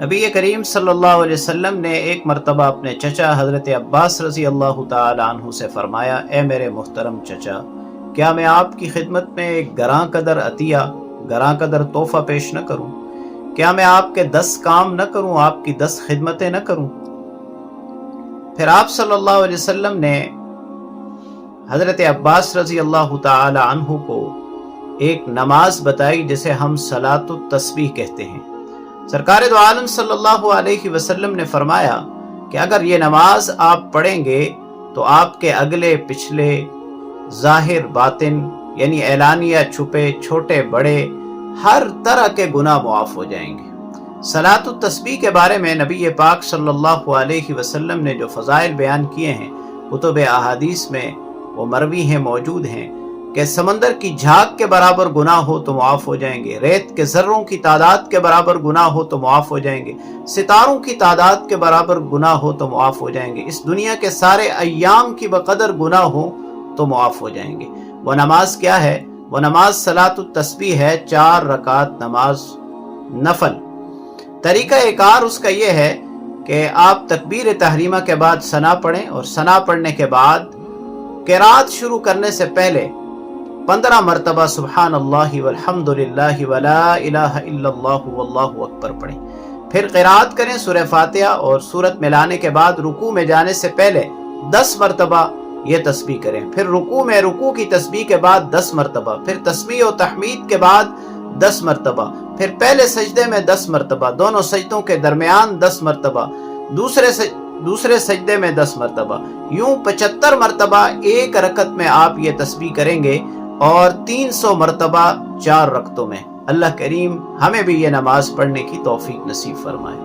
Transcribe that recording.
نبی کریم صلی اللہ علیہ وسلم نے ایک مرتبہ اپنے چچا حضرت عباس رضی اللہ تعالی عنہ سے فرمایا، اے میرے محترم چچا، کیا میں آپ کی خدمت میں ایک گراں قدر عطیہ، گراں قدر تحفہ پیش نہ کروں؟ کیا میں آپ کے 10 کام نہ کروں، آپ کی 10 خدمتیں نہ کروں؟ پھر آپ صلی اللہ علیہ وسلم نے حضرت عباس رضی اللہ تعالی عنہ کو ایک نماز بتائی جسے ہم صلاۃ التسبیح کہتے ہیں۔ سرکار دو عالم صلی اللہ علیہ وسلم نے فرمایا کہ اگر یہ نماز آپ پڑھیں گے تو آپ کے اگلے پچھلے، ظاہر باطن، یعنی اعلانیہ چھپے، چھوٹے بڑے، ہر طرح کے گناہ معاف ہو جائیں گے۔ صلاۃ التسبیح کے بارے میں نبی پاک صلی اللہ علیہ وسلم نے جو فضائل بیان کیے ہیں، کتب احادیث میں وہ مروی ہیں، موجود ہیں کہ سمندر کی جھاگ کے برابر گناہ ہو تو معاف ہو جائیں گے، ریت کے ذروں کی تعداد کے برابر گناہ ہو تو معاف ہو جائیں گے، ستاروں کی تعداد کے برابر گناہ ہو تو معاف ہو جائیں گے، اس دنیا کے سارے ایام کی بقدر گناہ ہو تو معاف ہو جائیں گے۔ وہ نماز کیا ہے؟ وہ نماز صلاۃ التسبیح ہے، 4 رکعت نماز نفل۔ طریقہ کار اس کا یہ ہے کہ آپ تکبیر تحریمہ کے بعد ثنا پڑھیں، اور ثنا پڑھنے کے بعد قرات شروع کرنے سے پہلے 15 مرتبہ سبحان اللہ والحمد للہ ولا الہ الا اللہ واللہ اکبر پڑھیں۔ پھر قرات کریں سورہ فاتحہ، اور سورت ملانے کے بعد رکوع میں جانے سے پہلے 10 مرتبہ یہ تسبیح کریں۔ پھر رکوع کی تسبیح کے بعد 10 مرتبہ، پھر تسبیح و تحمید کے بعد 10 مرتبہ، پھر پہلے سجدے میں 10 مرتبہ، دونوں سجدوں کے درمیان 10 مرتبہ، دوسرے سجدے میں 10 مرتبہ، یوں 75 مرتبہ ایک رکعت میں آپ یہ تسبیح کریں گے، اور 300 مرتبہ 4 رکعتوں میں۔ اللہ کریم ہمیں بھی یہ نماز پڑھنے کی توفیق نصیب فرمائے۔